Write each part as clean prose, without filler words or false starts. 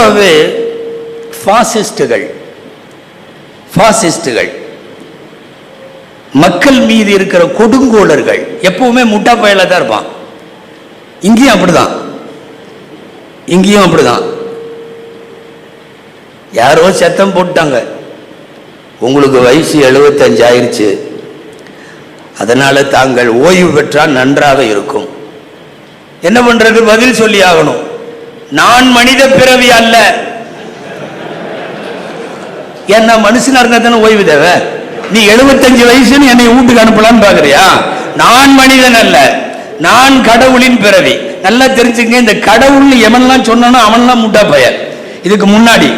பொதுவாகவே பாசிஸ்டுகள் மக்கள் மீது இருக்கிற கொடுங்கோளர்கள் எப்பவுமே முட்டா பயலா தான் இருப்பான். இங்கேயும் அப்படிதான். யாரோ சத்தம் போட்டாங்க, உங்களுக்கு வயசு 75 ஆயிடுச்சு, அதனால தாங்கள் ஓய்வு பெற்றால் நன்றாக இருக்கும். என்ன பண்றது? பதில் சொல்லி ஆகணும். நான் மனித பிறவி அல்ல. ஏன்னா மனுஷனா இருந்தா தானே ஓய்வு தேவை. நீ 75 வயசுன்னு என்னை வீட்டுக்கு அனுப்பலான்னு பாக்குறியா? நான் மனிதன் அல்ல, நான் கடவுளின் பிறவி. நல்லா தெரிஞ்சுங்க. இந்த கடவுள் எவன்லாம் சொன்னானோ அவன்லாம் முட்டா பையன். இதுக்கு முன்னாடி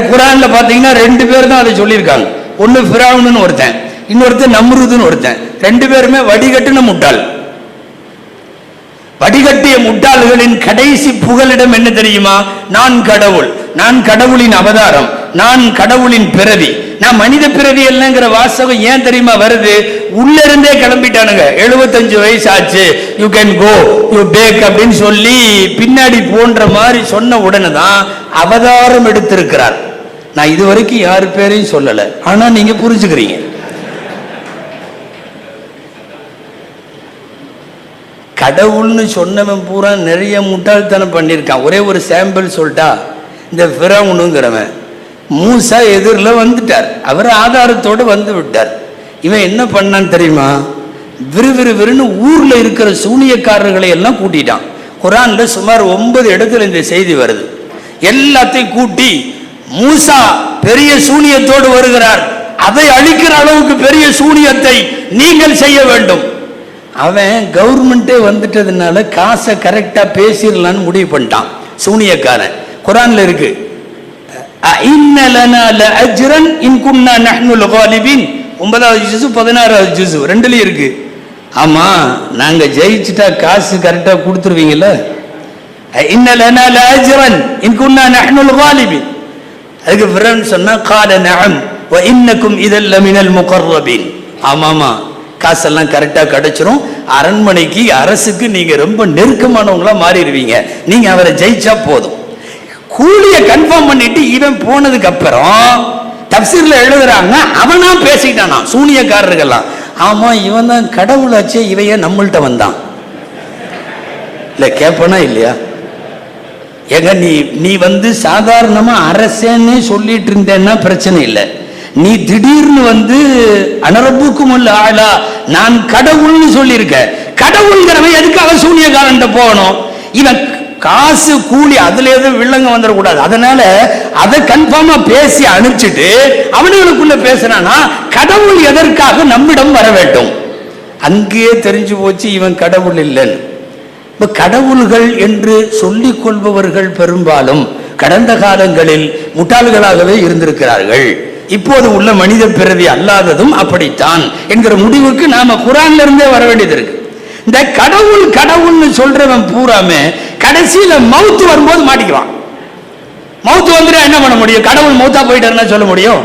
குர்ஆன்ல பாத்தீங்கன்னா 2 பேர் தான் அதை சொல்லியிருக்காங்க. ஒன்னு ஃபிரௌன்னு ஒருத்தன், இன்னொருத்தன் நம்ரூதுன்னு ஒருத்தன். 2 பேருமே வடிகட்டுன முட்டாள். வடிகட்டிய முட்டாள்களின் கடைசி புகலிடம் என்ன தெரியுமா? நான் கடவுள், நான் கடவுளின் அவதாரம், நான் கடவுளின் பிறவி, நான் மனித பிறவி இல்லைங்கிற வாசகம் ஏன் தெரியுமா வருது? உள்ள இருந்தே கிளம்பிட்டானுங்க. 75 வயசு ஆச்சு, you can go, you back அப்படின்னு சொல்லி பின்னாடி போன்ற மாதிரி சொன்ன உடனே தான் அவதாரம் எடுத்திருக்கிறார். நான் இதுவரைக்கும் யாரு பேரையும் சொல்லல, ஆனா நீங்க புரிஞ்சுக்கிறீங்க. கடவுள்னு சொன்னவன் பூரா நிறைய முட்டாள்தனம் பண்ணியிருக்கான். ஒரே ஒரு சாம்பிள் சொல்லிட்டா, இந்த ஃபிரௌனுங்கிறவன் மூசா எதிரில் வந்துட்டார், அவர் ஆதாரத்தோடு வந்து விட்டார். இவன் என்ன பண்ணான்னு தெரியுமா? விறுவிறுன்னு ஊர்ல இருக்கிற சூனியக்காரர்களை எல்லாம் கூட்டிட்டான். குர்ஆன்ல சுமார் 9 இடத்துல இந்த செய்தி வருது. எல்லாத்தையும் கூட்டி, மூசா பெரிய சூனியத்தோடு வருகிறார், அதை அழிக்கிற அளவுக்கு பெரிய சூனியத்தை நீங்கள் செய்ய வேண்டும். அவன் கவர்மெண்டே வந்துட்டதுனால காசை கரெக்டா பேசிடலான்னு முடிவு பண்ணிட்டான் சூனியக்காரன். குர்ஆன்ல இருக்கு, இன்னலனா லஅஜ்ரன் இன் குன்னா நஹ்னுல் காலிபின். 9வது ஜுஸ் 16வது ஜுஸ் ரெண்டுலயும் இருக்கு. ஆமா, நாங்க ஜெயிச்சிட்டா காசு கரெக்டா கொடுத்துருவீங்கல்ல. இன்னலனா லஅஜ்ரன் இன் குன்னா நஹ்னுல் காலிபின். அதுக்கு ஃபிரௌன் சொன்னா கால நஅம் வ இன்னக்கும் இதல் மினல் முகர்ரபின். ஆமாமா, காசெல்லாம் கரெக்டா கிடைச்சிரும். அரண்மனைக்கு அரசுக்கு நீங்க ரொம்ப நெருக்கமானவங்களா மாறிடுவீங்க, நீங்க அவரை ஜெயிச்சா போதும். கூலிய கன்ஃபார்ம் பண்ணிட்டு இவன் போனதுக்கு அப்புறம் தப்சீர்ல எழுதுறாங்க, அவனா பேசிட்டானா சூனியக்காரர்கள்லாம். ஆமா, இவன் தான் கடவுளாச்சே, இவைய நம்மள்கிட்ட வந்தான். இல்ல கேப்பனா இல்லையா? ஏங்க நீ வந்து சாதாரணமா அரசேன்னு சொல்லிட்டு இருந்தேன்னா பிரச்சனை இல்லை. நீ திடீர்னு வந்து அனரப்புக்கும் இல்ல ஆளா நான் கடவுள்னு சொல்லியிருக்க. கடவுள்ங்கிறவன் எதுக்காக சூனியக்காரன்ட்ட போகணும்? இவன் காசு கூலி அதுல எதுவும் வில்லங்க வந்துடக்கூடாது. அதனால அதை கன்ஃபார்மா பேசி அனுப்பிச்சுட்டு அவனுக்குள்ள பேசுறானா, கடவுள் எதற்காக நம்மிடம் வர வேண்டும்? அங்கேயே தெரிஞ்சு போச்சு இவன் கடவுள் இல்லைன்னு. இப்ப கடவுள்கள் என்று சொல்லிக் கொள்பவர்கள் பெரும்பாலும் கடந்த காலங்களில் முட்டாள்களாகவே இருந்திருக்கிறார்கள். இப்போது உள்ள மனித பிறவி அல்லாததும் அப்படித்தான் என்கிற முடிவுக்கு நாம குர்ஆன்ல இருந்தே வர வேண்டியது இருக்கு. இந்த கடவுள் கடவுள்னு சொல்றவன் பூராமே கடைசியில மவுத்து வரும்போது மாட்டிக்குவான். மவுத்து வந்துட்டா என்ன பண்ண முடியும்? கடவுள் மவுத்தா போயிட்டாருன்னா சொல்ல முடியும்?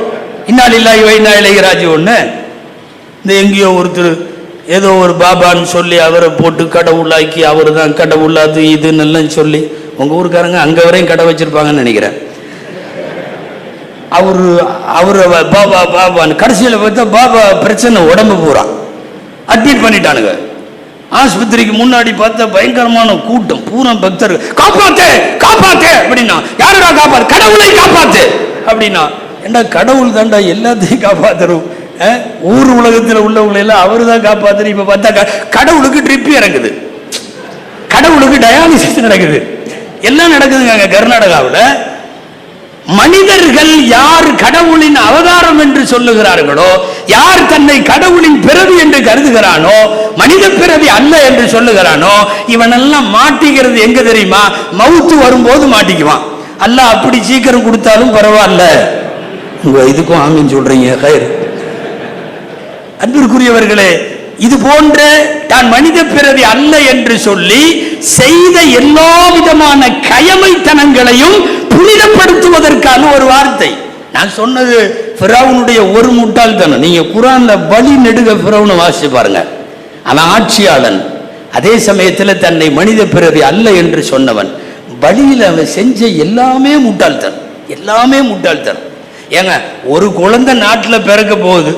இன்னா லில்லாஹி வ இன்னா இலைஹி ராஜிஊன். இந்த எங்கேயோ ஒருத்தர் ஏதோ ஒரு பாபான்னு சொல்லி அவரை போட்டு கடவுளாக்கி அவர் தான் கடவுள் அது இதுன்னு எல்லாம் சொல்லி, உங்க ஊருக்காரங்க அங்க வரையும் கடை வச்சிருப்பாங்கன்னு நினைக்கிறேன். அவரு பாபா பாபான்னு கடைசியில் பார்த்தா பாபா பிரச்சனை உடம்பு பூரா அட்மிட் பண்ணிட்டானுங்க. ஆஸ்பத்திரிக்கு முன்னாடி பார்த்தா பயங்கரமான கூட்டம், பூரா பக்தர்கள் காப்பாத்து காப்பாத்து அப்படின்னா. யாருடா காப்பாத்து? கடவுளை காப்பாத்து அப்படின்னா. ஏண்டா கடவுள் தாண்டா எல்லாத்தையும் காப்பாத்தரும். ஊர் உலகத்தில் உள்ளவங்களை எல்லாம் அவரு தான் காப்பாத்து. இப்ப பார்த்தா கடவுளுக்கு ட்ரிப் இறங்குது, கடவுளுக்கு டயாலிசிஸ் நடக்குது, எல்லாம் நடக்குதுங்க கர்நாடகாவில். மனிதர்கள் யார் கடவுளின் அவதாரம் என்று சொல்லுகிறார்களோ, யார் தன்னை கடவுளின் பிறவி என்று கருதுகிறானோ, மனித பிறவி அல்ல என்று சொல்லுகிறானோ, இவனெல்லாம் மாட்டிக்கிறது எங்க தெரியுமா? மவுத்து வரும்போது மாட்டிக்குவான். அல்லாஹ் அப்படி சீக்கிரம் கொடுத்தாலும் பரவாயில்ல. இதுக்கும் ஆமீன் சொல்றீங்க. அன்பிற்குரியவர்களே, இது போன்ற தான் மனித பிறவி அல்ல என்று சொல்லி செய்த எல்லா விதமான கயமைத்தனங்களையும் புனிதப்படுத்துவதற்கான ஒரு வார்த்தை. நான் சொன்னது ஃபிரௌனுடைய ஒரு முட்டாள்தனம். நீங்க குர்ஆன்ல வழி நெடுக ஃபிரௌனை வாசிச்சு பாருங்க. அவன் ஆட்சியாளன், அதே சமயத்தில் தன்னை மனித பிறவி அல்ல என்று சொன்னவன். வழியில் அவன் செஞ்ச எல்லாமே முட்டாள்தனம், எல்லாமே முட்டாள்தனம். ஏங்க, ஒரு குழந்தை நாட்டில் பிறக்க போகுது,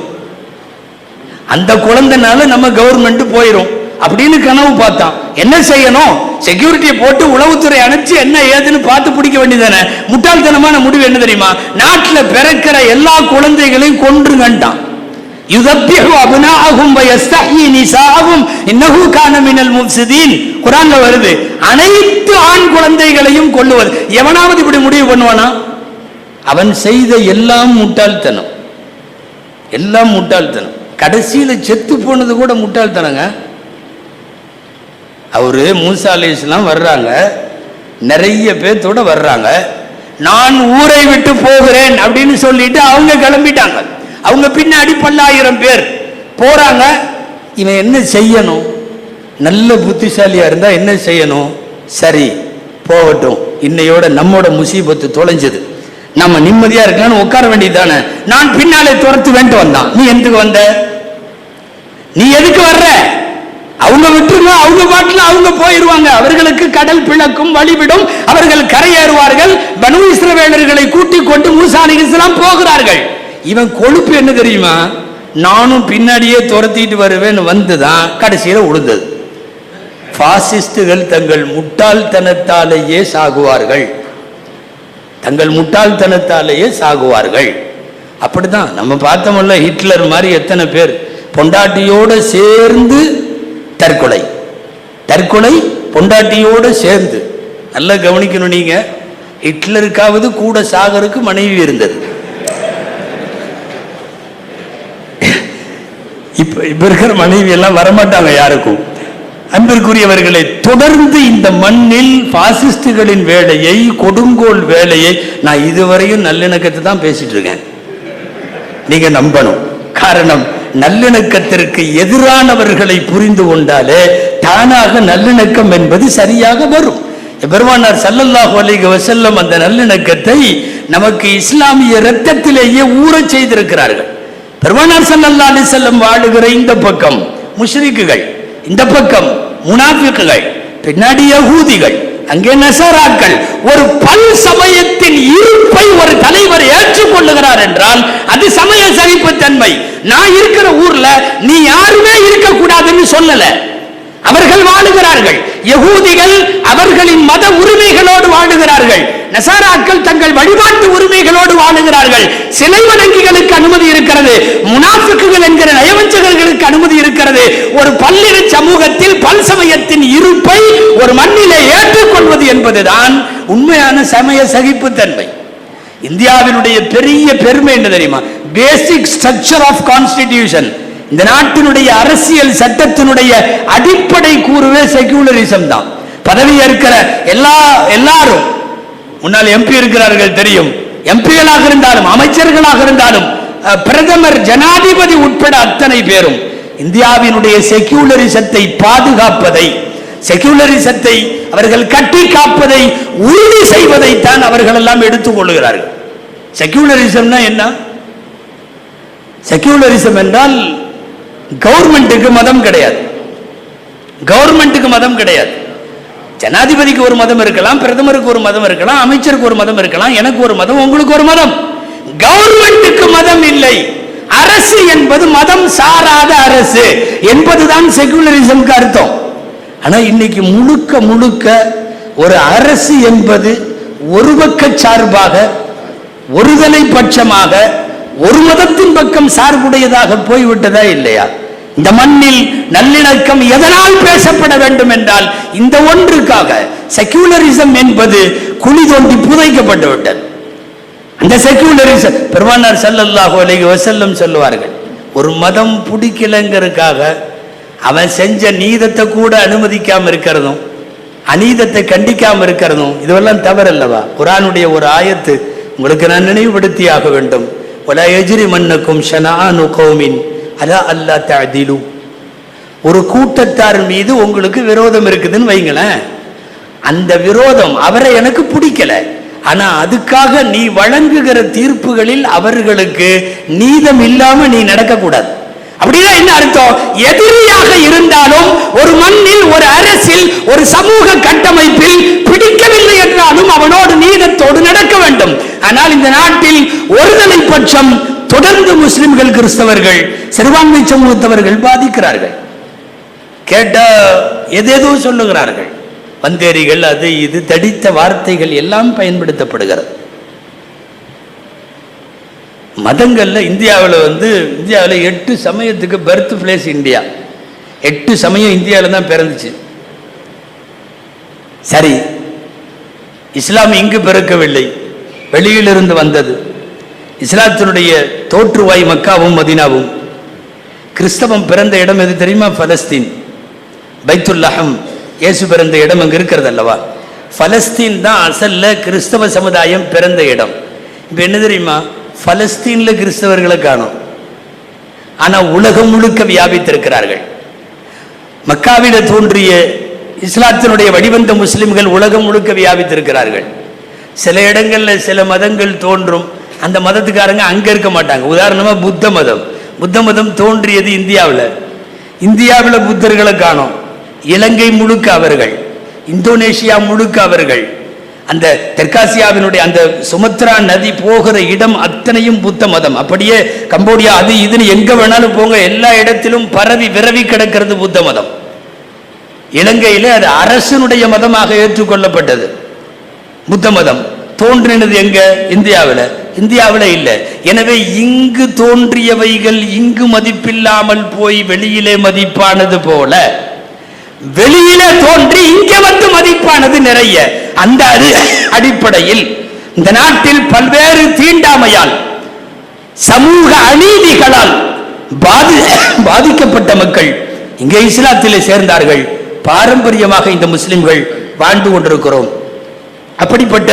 அந்த குழந்தைனால நம்ம கவர்மெண்ட் போயிடும் அப்படின்னு கனவு பார்த்தான். என்ன செய்யணும்? செக்யூரிட்டியை போட்டு உளவுத்துறை அனுப்பிச்சு என்ன ஏதுன்னு பார்த்து பிடிக்க வேண்டியதானே. முட்டாள்தனமான முடிவு என்ன தெரியுமா? நாட்டில் பிறக்கிற எல்லா குழந்தைகளையும் கொன்றுங்கட்டான். குர்ஆன்ல வருது, அனைத்து ஆண் குழந்தைகளையும் கொல்லுவது. எவனாவது இப்படி முடிவு பண்ணுவானா? அவன் செய்த எல்லாம் முட்டாள்தனம், எல்லாம் முட்டாள்தனம். கடைசியில செத்து போனது கூட முட்டாள்தனங்க. அவரு மூசா அலைஹிஸ்ஸலாம் வர்றாங்க, நிறைய பேர்த்தோட வர்றாங்க. நான் ஊரை விட்டு போகிறேன் அப்படின்னு சொல்லிட்டு அவங்க கிளம்பிட்டாங்க. அவங்க பின்னாடி 10,000 பேர் போறாங்க. இவன் என்ன செய்யணும்? நல்ல புத்திசாலியா இருந்தா என்ன செய்யணும்? சரி போகட்டும், இன்னையோட நம்மோட முசீபத்து தொலைஞ்சது, நம்ம நிம்மதியா இருக்கலாம்னு உட்கார வேண்டியதானே. நான் பின்னாலே துரத்து வேண்டு வந்தான். நீ எதுக்கு வந்த? நீ எதுக்கு வர்ற? அவங்க விட்டுருங்க, அவங்க பாட்டுல அவங்க போயிருவாங்க. அவர்களுக்கு கடல் பிளக்கும், வழிவிடும், அவர்கள் கரையேறுவார்கள். பனு இஸ்ரவேலர்களை கூட்டிக் கொண்டு மூசா அலைஹிஸ்ஸலாம் போகிறார்கள். இவன் கொழுப்பு என்ன தெரியுமா? நானும் பின்னாடியே துரத்திட்டு வருவேன் வந்துதான் கடைசியில உழுந்தது. பாசிஸ்டுகள் தங்கள் முட்டாள்தனத்தாலேயே சாகுவார்கள், தங்கள் முட்டாள்தனத்தாலேயே சாகுவார்கள். அப்படிதான் நம்ம பார்த்தோம்ல, ஹிட்லர் மாதிரி எத்தனை பேர் பொண்டாட்டியோட சேர்ந்து தற்கொலை, தற்கொலை பொண்டாட்டியோட சேர்ந்து. நல்லா கவனிக்கணும் நீங்க, ஹிட்லருக்காவது கூட சாகருக்கு மனைவி இருந்தது. இப்ப இருக்கிற மனைவி எல்லாம் வரமாட்டாங்க யாருக்கும். அன்பிற்குரியவர்களை, தொடர்ந்து இந்த மண்ணில் பாசிஸ்டுகளின் வேலையை, கொடுங்கோல் வேலையை, நான் இதுவரையும் நல்லிணக்கத்தை தான் பேசிட்டு இருக்கேன், நீங்க நம்பணும். காரணம், நல்லிணக்கத்திற்கு எதிரானவர்களை புரிந்து கொண்டாலே தானாக நல்லிணக்கம் என்பது சரியாக வரும். பெருமானார் ஸல்லல்லாஹு அலைஹி வஸல்லம் அந்த நல்லிணக்கத்தை நமக்கு இஸ்லாமிய இரத்தத்திலேயே ஊறச் செய்திருக்கிறார்கள். பெருமானார் ஸல்லல்லாஹு அலைஹி வஸல்லம் வாழுகிற இந்த பக்கம் முஷ்ரிக்குகள், இந்த பக்கம் முனாஃபிக்குகள், பின்னாடி யகூதிகள், அங்கே நஸராக்கள். ஒரு பல் சமயத்தின் இருப்பை ஒரு தலைவர் ஏற்றுக்கொள்ளுகிறார் என்றால் அது சமய சகிப்புத்தன்மை. நான் இருக்கிற ஊர்ல நீ யாருமே இருக்க கூடாதுன்னு சொல்லல, அவர்கள் வாழுகிறார்கள். யகூதிகள் அவர்களின் மத உரிமைகளோடு வாழுகிறார்கள், நஸராக்கள் தங்கள் வழிபாட்டு உரிமைகளோடு வாழுகிறார்கள். சிலை வணங்கிகளுக்கு அனுமதி இருக்கிறது, முனாஃபிக்குகள் என்கிற நயவஞ்சகர்களுக்கு அனுமதி இருக்கிறது. ஒரு பல்லின சமூகத்தில் பல் சமயத்தின் இருப்பை ஒரு மண்ணிலே ஏற்றுக்கொள்வது என்பதுதான் உண்மையான சமய சகிப்புத்தன்மை. இந்தியாவினுடைய பெரிய பெருமை என்ன தெரியுமா? பேசிக் ஸ்ட்ரக்சர் ஆஃப் கான்ஸ்டிடியூஷன், இந்த நாட்டினுடைய அரசியல் சட்டத்தினுடைய அடிப்படை கூறுவே செக்யூலரிசம் தான். பதவி ஏற்கிற எல்லாரும், முன்னால் எம்பி இருக்கிறார்கள் தெரியும், எம்பிகளாக இருந்தாலும் அமைச்சர்களாக இருந்தாலும் பிரதமர், ஜனாதிபதி உட்பட அத்தனை பேரும் இந்தியாவினுடைய செக்யூலரிசத்தை பாதுகாப்பதை, செக்யூலரிசத்தை அவர்கள் கட்டி காப்பதை உறுதி செய்வதைத்தான் அவர்கள் எல்லாம் எடுத்துக் கொள்கிறார்கள். செக்யூலரிசம்னா என்ன? செக்யூலரிசம் என்றால் கவர்மெண்ட்டுக்கு மதம் கிடையாது, கவர்மெண்ட்டுக்கு மதம் கிடையாது. ஜனாதிபதிக்கு ஒரு மதம் இருக்கலாம், பிரதமருக்கு ஒரு மதம் இருக்கலாம், அமைச்சருக்கு ஒரு மதம் இருக்கலாம், எனக்கு ஒரு மதம், உங்களுக்கு ஒரு மதம். கவர்மெண்ட்டுக்கு மதம் இல்லை. அரசு என்பது மதம் சாராத அரசு என்பதுதான் செக்யூலரிசம்க்கு அர்த்தம். ஆனா இன்னைக்கு முழுக்க முழுக்க ஒரு அரசு என்பது ஒரு பக்க சார்பாக, ஒருதலை பட்சமாக, ஒரு மதத்தின் பக்கம் சார்புடையதாக போய்விட்டதா இல்லையா? இந்த மண்ணில் நல்லிணக்கம் எதனால் பேசப்பட வேண்டும் என்றால் இந்த ஒன்றுக்காக. செக்யூலரிசம் என்பது குழி தோண்டி புதைக்கப்பட்டு விட்டது. அந்த செக்யூலரிசம், பெருமானார் ஸல்லல்லாஹு அலைஹி வஸல்லம் சொல்லுவார்கள், ஒரு மதம் பிடிக்கலங்கிறதுக்காக அவன் செஞ்ச நீதத்தை கூட அனுமதிக்காம இருக்கிறதும், அநீதத்தை கண்டிக்காம இருக்கிறதும் இதுவெல்லாம் தவறல்லவா? குர்ஆனுடைய ஒரு ஆயத்து உங்களுக்கு நான் நினைவுபடுத்தியாக வேண்டும். வலா யஜ்ரிமன்னக்கும் ஷனஆனு கௌமின் அலா அல்லா தஅதிலு. ஒரு கூட்டத்தார் மீது உங்களுக்கு விரோதம் இருக்குதுன்னு வைங்களேன், அந்த விரோதம் அவரை எனக்கு பிடிக்கல, ஆனா அதுக்காக நீ வழங்குகிற தீர்ப்புகளில் அவர்களுக்கு நீதம் இல்லாம நீ நடக்க கூடாது. அப்படிதான் என்ன அர்த்தம்? எதிரியாக இருந்தாலும் ஒரு மண்ணில், ஒரு அரசில், ஒரு சமூக கட்டமைப்பில் பிடிக்கவில்லை என்றாலும் அவனோடு நீதத்தோடு நடக்க வேண்டும். ஆனால் இந்த நாட்டில் ஒருதலை பட்சம் தொடர்ந்து முஸ்லிம்கள், கிறிஸ்தவர்கள், சிறுபான்மை சமூகத்தவர்கள் பாதிக்கிறார்கள். கேட்ட எதேதோ சொல்லுகிறார்கள், வந்தேரிகள், அது இது தடித்த வார்த்தைகள் எல்லாம் பயன்படுத்தப்படுகிறது. மதங்கள்ல இந்தியாவில் 8 சமயத்துக்கு பர்த் பிளேஸ் இந்தியா. 8 சமயம் இந்தியாவில் தான் பிறந்துச்சு. சரி, இஸ்லாம் இங்கு பிறக்கவில்லை, வெளியிலிருந்து வந்தது. இஸ்லாத்தினுடைய தோற்றுவாய் மக்காவும் மதீனாவும். கிறிஸ்தவம் பிறந்த இடம் எது தெரியுமா? பலஸ்தீன், பைத்துல்லஹம். இயேசு பிறந்த இடம் அங்கு இருக்கிறது அல்லவா? பலஸ்தீன் தான் அசல்ல கிறிஸ்தவ சமுதாயம் பிறந்த இடம். இப்ப என்ன தெரியுமா? பலஸ்தீன்ல கிறிஸ்தவர்களை காணும், ஆனா உலகம் முழுக்க வியாபித்திருக்கிறார்கள். மக்காவில தோன்றிய இஸ்லாத்தினுடைய வடிவந்த முஸ்லிம்கள் உலகம் முழுக்க வியாபித்திருக்கிறார்கள். சில இடங்கள்ல சில மதங்கள் தோன்றும், அந்த மதத்துக்காரங்க அங்க இருக்க மாட்டாங்க. உதாரணமா புத்த மதம் தோன்றியது இந்தியாவில். இந்தியாவில் புத்தர்களை காணும். இலங்கை முழுக்க அவர்கள், இந்தோனேஷியா முழுக்க அவர்கள், அந்த தெற்காசியாவினுடைய அந்த சுமத்ரா நதி போகிற இடம் அத்தனையும் புத்த மதம். அப்படியே கம்போடியா, அது இதுன்னு எங்க வேணாலும் போங்க, எல்லா இடத்திலும் பரவி விரவி கிடக்கிறது புத்த மதம். இலங்கையில அது அரசனுடைய மதமாக ஏற்றுக்கொள்ளப்பட்டது. புத்த மதம் தோன்றினது எங்க? இந்தியாவில் இல்லை. எனவே இங்கு தோன்றியவைகள் இங்கு மதிப்பில்லாமல் போய் வெளியிலே மதிப்பானது போல, வெளியிலே தோன்றி இங்கே வந்து மதிப்பானது நிறைய. அந்த அடிப்படையில் இந்த நாட்டில் பல்வேறு தீண்டாமையால், சமூக அநீதிகளால் பாதிக்கப்பட்ட மக்கள் இங்கே இஸ்லாத்திலே சேர்ந்தார்கள். பாரம்பரியமாக இந்த முஸ்லிம்கள் வாழ்ந்து கொண்டிருக்கிறோம். அப்படிப்பட்ட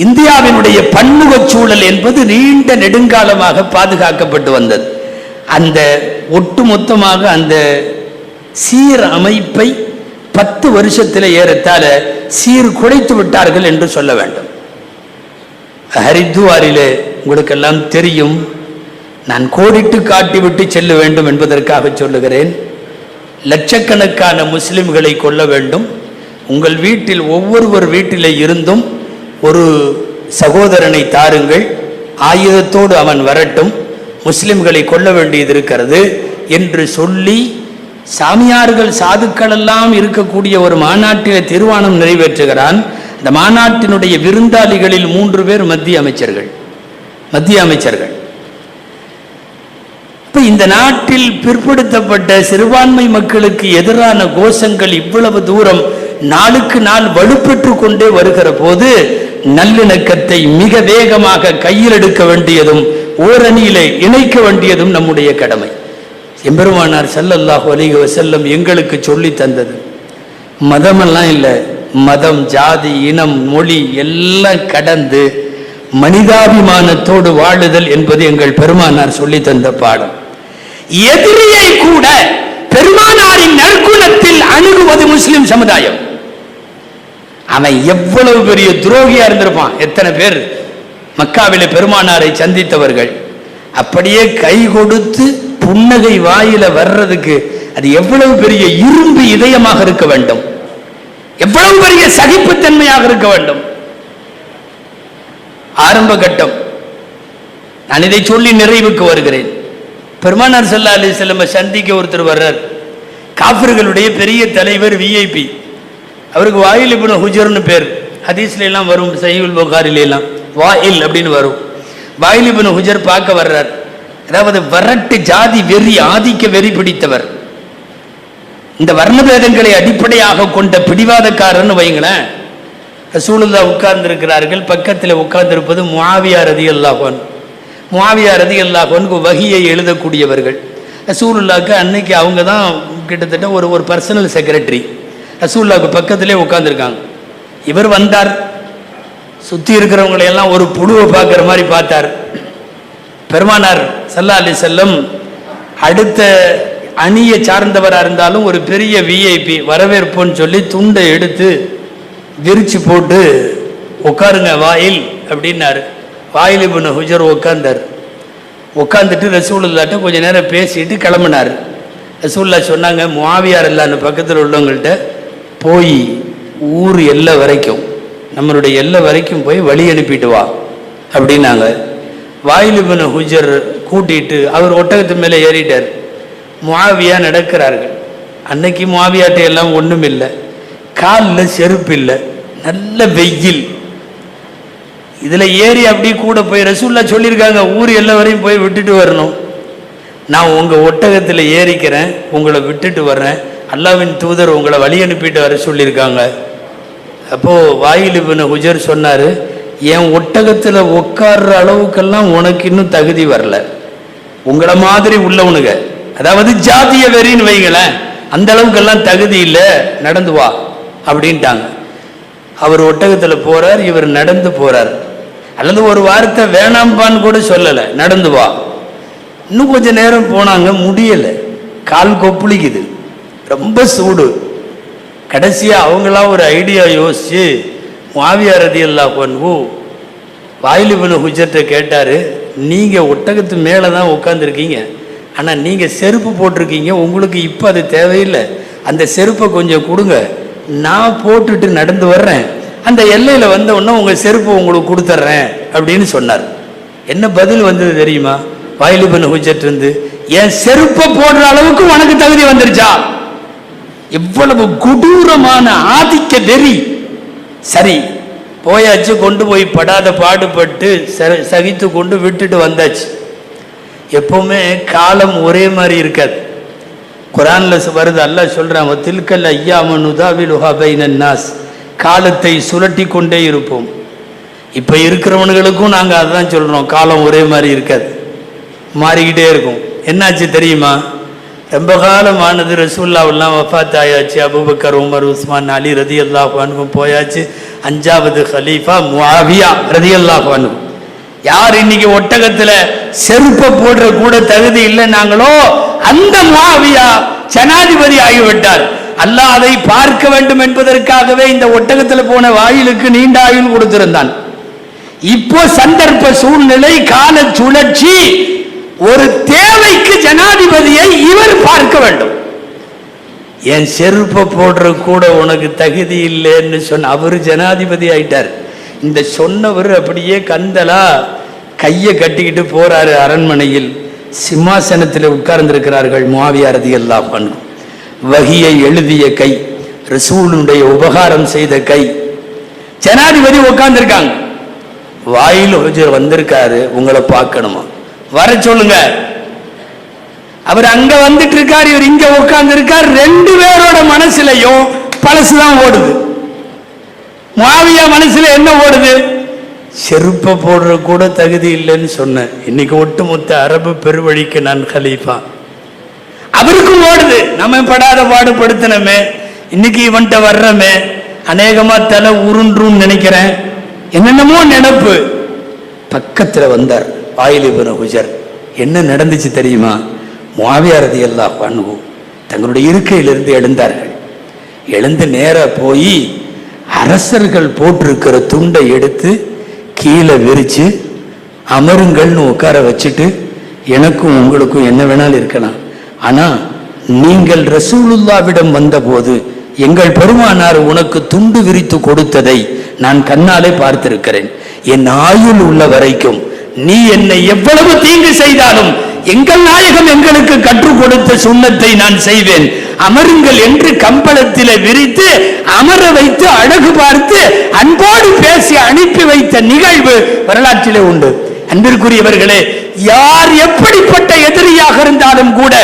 இந்தியாவினுடைய பன்முக சூழல் என்பது நீண்ட நெடுங்காலமாக பாதுகாக்கப்பட்டு வந்தது. அந்த ஒட்டுமொத்தமாக அந்த சீர் அமைப்பை 10 வருஷத்தில் ஏறத்தால சீர்குலைத்து விட்டார்கள் என்று சொல்ல வேண்டும். ஹரித்வாரிலே உங்களுக்கெல்லாம் தெரியும், நான் கோடிட்டு காட்டிவிட்டு செல்ல வேண்டும் என்பதற்காக சொல்லுகிறேன். லட்சக்கணக்கான முஸ்லிம்களை கொல்ல வேண்டும். உங்கள் வீட்டில் ஒவ்வொருவர் வீட்டிலே இருந்தும் ஒரு சகோதரனை தாருங்கள், ஆயுதத்தோடு அவன் வரட்டும், முஸ்லிம்களை கொல்ல வேண்டியது இருக்கிறது என்று சொல்லி சாமியார்கள், சாதுக்கள் எல்லாம் இருக்கக்கூடிய ஒரு மாநாட்டில் தீர்மானம் நிறைவேற்றுகிறான். இந்த மாநாட்டினுடைய விருந்தாளிகளில் 3 பேர் மத்திய அமைச்சர்கள். இப்ப இந்த நாட்டில் பிற்படுத்தப்பட்ட சிறுபான்மை மக்களுக்கு எதிரான கோஷங்கள் இவ்வளவு தூரம் நாளுக்கு நாள் வலுப்பெற்று கொண்டே வருகிற போது நல்லிணக்கத்தை மிக வேகமாக கையில் எடுக்க வேண்டியதும் ஓரணியிலே இணைக்க வேண்டியதும் நம்முடைய கடமை. எம்பெருமானார் ஸல்லல்லாஹு அலைஹி வஸல்லம் எங்களுக்கு சொல்லி தந்தது மதமெல்லாம் இல்லை, மதம், ஜாதி, இனம், மொழி எல்லாம் கடந்து மனிதாபிமானத்தோடு வாழுதல் என்பது எங்கள் பெருமானார் சொல்லி தந்த பாடம். எதிரியை கூட பெருமானாரின் நற்குணத்தில் அணுகுவது முஸ்லிம் சமுதாயம். அவன் எவ்வளவு பெரிய துரோகியா இருந்திருப்பான். எத்தனை பேர் மக்காவிலே பெருமானாரை சந்தித்தவர்கள் அப்படியே கை கொடுத்து புன்னகை வாயில வர்றதுக்கு அது எவ்வளவு பெரிய இரும்பு இதயமாக இருக்க வேண்டும், எவ்வளவு பெரிய சகிப்புத்தன்மையாக இருக்க வேண்டும். ஆரம்ப கட்டம். நான் இதை சொல்லி நிறைவுக்கு வருகிறேன். பெருமானார் ஸல்லல்லாஹு அலைஹி வஸல்லம் சந்திக்க ஒருத்தர் வர்றார். காஃபிர்களுடைய பெரிய தலைவர், விஐபி. அவருக்கு வாயில் இப்னு ஹுஜர்னு பேர். ஹதீஸ்ல எல்லாம் வரும், சஹீஹுல் புகாரில எல்லாம் வாயில் அப்படின்னு வரும். வாயில் இப்னு ஹுஜர் பார்க்க வர்றார். அதாவது வரட்டு ஜாதி வெறி, ஆதிக்க வெறி பிடித்தவர். இந்த வர்ணபேதங்களை அடிப்படையாக கொண்ட பிடிவாதக்காரன்னு வைங்களேன். ரசூலுல்லாஹ் உட்கார்ந்து இருக்கிறார்கள். பக்கத்தில் உட்கார்ந்து இருப்பது முஆவியா ரலியல்லாஹு அன்ஹு. முஆவியா ரலியல்லாஹு அன்ஹு வஹியை எழுதக்கூடியவர்கள். ரசூலுல்லாஹ்க்கு அன்னைக்கு அவங்க தான் கிட்டத்தட்ட ஒரு பர்சனல் செக்ரட்டரி. ரசூலுல்லாஹ்க்கு பக்கத்திலே உட்கார்ந்துருக்காங்க. இவர் வந்தார், சுற்றி இருக்கிறவங்களை எல்லாம் ஒரு புழுவை பார்க்குற மாதிரி பார்த்தார். பெருமானார் ஸல்லல்லாஹு அலைஹி வஸல்லம் அடுத்த அணியை சார்ந்தவராக இருந்தாலும் ஒரு பெரிய விஐபி வரவேற்புன்னு சொல்லி துண்டை எடுத்து விரிச்சு போட்டு உட்காருங்க வாயில் அப்படின்னாரு. வாயில் இப்னு ஹுஜர் உட்கார்ந்தார். உட்காந்துட்டு ரசூலுல்லாட்ட கொஞ்ச நேரம் பேசிட்டு கிளம்பினார். ரசூலுல்லா சொன்னாங்க, முஆவியார் இல்லான்னு பக்கத்தில் உள்ளவங்கள்ட்ட போய் ஊர் எல்லை வரைக்கும், நம்மளுடைய எல்லை வரைக்கும் போய் வழி அனுப்பிட்டு வா அப்படின்னாங்க. வாயில் இப்னு ஹுஜர் கூட்டிட்டு அவர் ஒட்டகத்து மேலே ஏறிட்டார். முஆவியா நடக்கிறார்கள். அன்னைக்கு முஆவியாட்ட எல்லாம் ஒன்றும் இல்லை, காலில் செருப்பு இல்லை, நல்ல வெயில். இதில் ஏறி அப்படி கூட போய் ரசூலுல்லாஹ் சொல்லியிருக்காங்க, ஊர் எல்லை வரையும் போய் விட்டுட்டு வரணும். நான் உங்கள் ஒட்டகத்தில் ஏறிக்கிறேன், உங்களை விட்டுட்டு வர்றேன், அல்லாஹ்வின் தூதர் உங்களை வழி அனுப்பிட்டு வர சொல்லியிருக்காங்க. அப்போது வாயில் இப்னு ஹுஜர் சொன்னார், என் ஒட்டகத்தில் உட்கார்ற அளவுக்கெல்லாம் உனக்கு இன்னும் தகுதி வரல, உங்களை மாதிரி உள்ளவனுங்க, அதாவது ஜாதிய வெறின்னு வைங்களேன், அந்த அளவுக்கெல்லாம் தகுதி இல்லை, நடந்து வா அப்படின்ட்டாங்க. அவர் ஒட்டகத்தில் போகிறார், இவர் நடந்து போகிறார். அல்லது ஒரு வார்த்தை வேணாம்பான்னு கூட சொல்லலை, நடந்து வா. இன்னும் கொஞ்சம் நேரம் போனாங்க, முடியலை, கால் கொப்புளிக்குது, ரொம்ப சூடு. கடைசியாக அவங்களாம் ஒரு ஐடியா யோசிச்சு முஆவியா ரலியல்லாஹு அன்ஹு வாயில் இப்னு ஹுஜர்ட்ட கேட்டார், நீங்கள் ஒட்டகத்து மேலே தான் உட்காந்துருக்கீங்க, ஆனால் நீங்கள் செருப்பு போட்டிருக்கீங்க, உங்களுக்கு இப்போ அது தேவையில்லை, அந்த செருப்பை கொஞ்சம் கொடுங்க, நான் போட்டுட்டு நடந்து வர்றேன், அந்த எல்லையில் வந்த உடனே உங்கள் செருப்பை உங்களுக்கு கொடுத்துட்றேன் அப்படின்னு சொன்னார். என்ன பதில் வந்தது தெரியுமா? வாயில் இப்னு ஹுஜர் இருந்து, என் செருப்பை போடுற அளவுக்கு உனக்கு தகுதி வந்துருச்சா? எவ்வளவு கொடூரமான ஆதிக்க வெறி! சரி, போயாச்சு, கொண்டு போய் படாத பாடுபட்டு சகித்து கொண்டு விட்டுட்டு வந்தாச்சு. எப்பவுமே காலம் ஒரே மாதிரி இருக்காது. குர்ஆன்ல வருது, அல்லாஹ் சொல்றான், தில்கல் ஐயாமு நுதாவிலுஹா பைனன் நாஸ், காலத்தை சுழட்டி கொண்டே இருப்போம். இப்போ இருக்கிறவனுங்களுக்கும் நாங்கள் அதுதான் சொல்கிறோம், காலம் ஒரே மாதிரி இருக்காது, மாறிக்கிட்டே இருக்கும். என்னாச்சு தெரியுமா? ரொம்ப காலமானது, ரசூலுல்லாஹ்வெல்லாம் வஃபாத் ஆயாச்சு, அபூபக்கர், உமர், உஸ்மான், அலி ரலியல்லாஹு அன்ஹு போயாச்சு, 5வது ஹலீஃபா முஆவியா ரலியல்லாஹு அன்ஹு. யார் இன்னைக்கு ஒட்டகத்தில் செருப்பை போடுற கூட தகுதி இல்லைன்னாங்களோ அந்த முஆவியா ஜனாதிபதி ஆகிவிட்டார். அல்லாஹ் அதை பார்க்க வேண்டும் என்பதற்காகவே இந்த ஒட்டகத்தில் போன வாயிலுக்கு நீண்ட ஆயுள் கொடுத்திருந்தான். இப்போ சந்தர்ப்ப சூழ்நிலை, கால சுழற்சி, ஒரு தேவைக்கு ஜனாதிபதியை இவர் பார்க்க வேண்டும். என் செருப்பை போடுற கூட உனக்கு தகுதி இல்லைன்னு சொன்ன அவர் ஜனாதிபதி ஆயிட்டார். இந்த சொன்னவர் அப்படியே கந்தலா கையை கட்டிக்கிட்டு போறாரு. அரண்மனையில் சிம்மாசனத்தில் உட்கார்ந்திருக்கிறார்கள் முஆவியா ரலியல்லாஹு அன்ஹு. வஹியை எழுதிய கை, ரசூலுடைய உபகாரம் செய்த கை, ஜனாதிபதி உட்கார்ந்திருக்காங்க. வாயில் ஹுஜர் வந்திருக்காரு, உங்களை பார்க்கணுமா, வர சொல்லுங்க. அவர் அங்க வந்துட்டு இருக்கார், இவர் இங்க உட்கார்ந்து இருக்கார். ரெண்டு பேரோட மனசுலையும் பழசுதான் ஓடுது. முஆவியா மனசுல என்ன ஓடுது? செருப்பை போடுற கூட தகுதி இல்லைன்னு சொன்னேன், இன்னைக்கு ஒட்டுமொத்த அரபு பெருவழிக்கு நான் கலீஃபா. அவருக்கும் ஓடுது, நம்ம படாத பாடுபடுத்தினமே, இன்னைக்கு இவன்ட்ட வர்றமே, அநேகமா தலை உருண்டும் நினைக்கிறேன், என்னென்னமோ நினைப்பு. பக்கத்துல வந்தார் வாயில் இப்னு ஹுஜர். என்ன நடந்துச்சு தெரியுமா? முஆவியா ரலியல்லாஹு அன்ஹு தங்களுடைய இருக்கையிலிருந்து எழுந்தார்கள். எழுந்து நேரா போய் அரசர்கள் போட்டிருக்கிற துண்டை எடுத்து கீழே விரிச்சு அமருங்கள்னு உட்கார வச்சுட்டு, எனக்கும் உங்களுக்கும் என்ன வேணாலும் இருக்கலாம், ஆனா நீங்கள் ரசூலுல்லாவிடம் வந்தபோது எங்கள் பெருமானார் உனக்கு துண்டு விரித்து கொடுத்ததை நான் கண்ணாலே பார்த்திருக்கிறேன். என் ஆயுள் உள்ள வரைக்கும் நீ என்னை எவ்வளவு தீங்கு செய்தாலும் எங்கள் நாயகம் எங்களுக்கு கற்றுக் கொடுத்த சுண்ணத்தை நான் செய்வேன். அமருங்கள் என்று கம்பளத்திலே விரித்து அமர வைத்து அழகு பார்த்து அன்போடு பேசி அனுப்பி வைத்த நிகழ்வு வரலாற்றிலே உண்டு. அன்பிற்குரியவர்களே, யார் எப்படிப்பட்ட எதிரியாக இருந்தாலும் கூட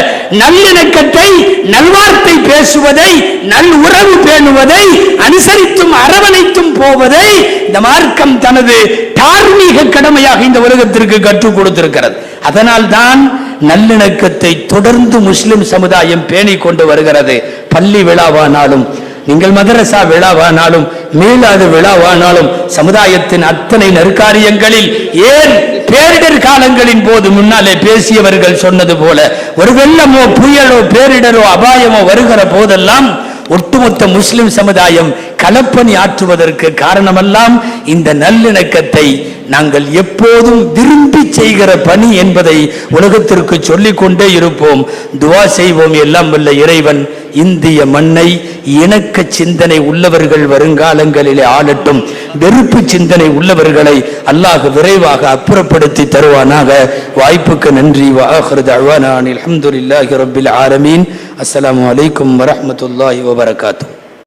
நல்லிணக்கத்தை, நல்வார்த்தை பேசுவதை, நல் உறவு பேணுவதை, அனுசரித்தும் அரவணைத்தும் போவதை இந்த மார்க்கம் தனது தார்மீக கடமையாக இந்த உலகத்திற்கு கற்றுக் கொடுத்திருக்கிறது. அதனால் தான் நல்லிணக்கத்தை தொடர்ந்து முஸ்லிம் சமுதாயம் பேணி கொண்டு வருகிறது. பள்ளி விழாவானாலும், நீங்கள் மதரசா விழாவானாலும், மீளாத விழாவானாலும், சமுதாயத்தின் அத்தனை நற்காரியங்களில், ஏன் பேரிடர் காலங்களின் போது முன்னாலே பேசியவர்கள் சொன்னது போல, ஒரு வெள்ளமோ புயலோ பேரிடரோ அபாயமோ வருகிற போதெல்லாம் ஒட்டுமொத்த முஸ்லிம் சமுதாயம் களப்பணி ஆற்றுவதற்கு காரணமெல்லாம் இந்த நல்லிணக்கத்தை நாங்கள் எப்போதும் விரும்பி செய்கிற பணி என்பதை உலகத்திற்கு சொல்லிக் கொண்டே இருப்போம். துவா செய்வோம். எல்லாம் வல்ல இறைவன் இந்திய மண்ணை இணக்க சிந்தனை உள்ளவர்கள் வருங்காலங்களிலே ஆளட்டும். வெறுப்பு சிந்தனை உள்ளவர்களை அல்லாஹ் விரைவாக அப்புறப்படுத்தி தருவானாக. வாய்ப்புக்கு நன்றி. வஆகிரு தஅவானா அல்ஹம்துலில்லாஹி ரப்பில் ஆலமீன். அஸ்ஸலாமு அலைக்கும் வரஹ்மத்துல்லாஹி வபரகாத்துஹு.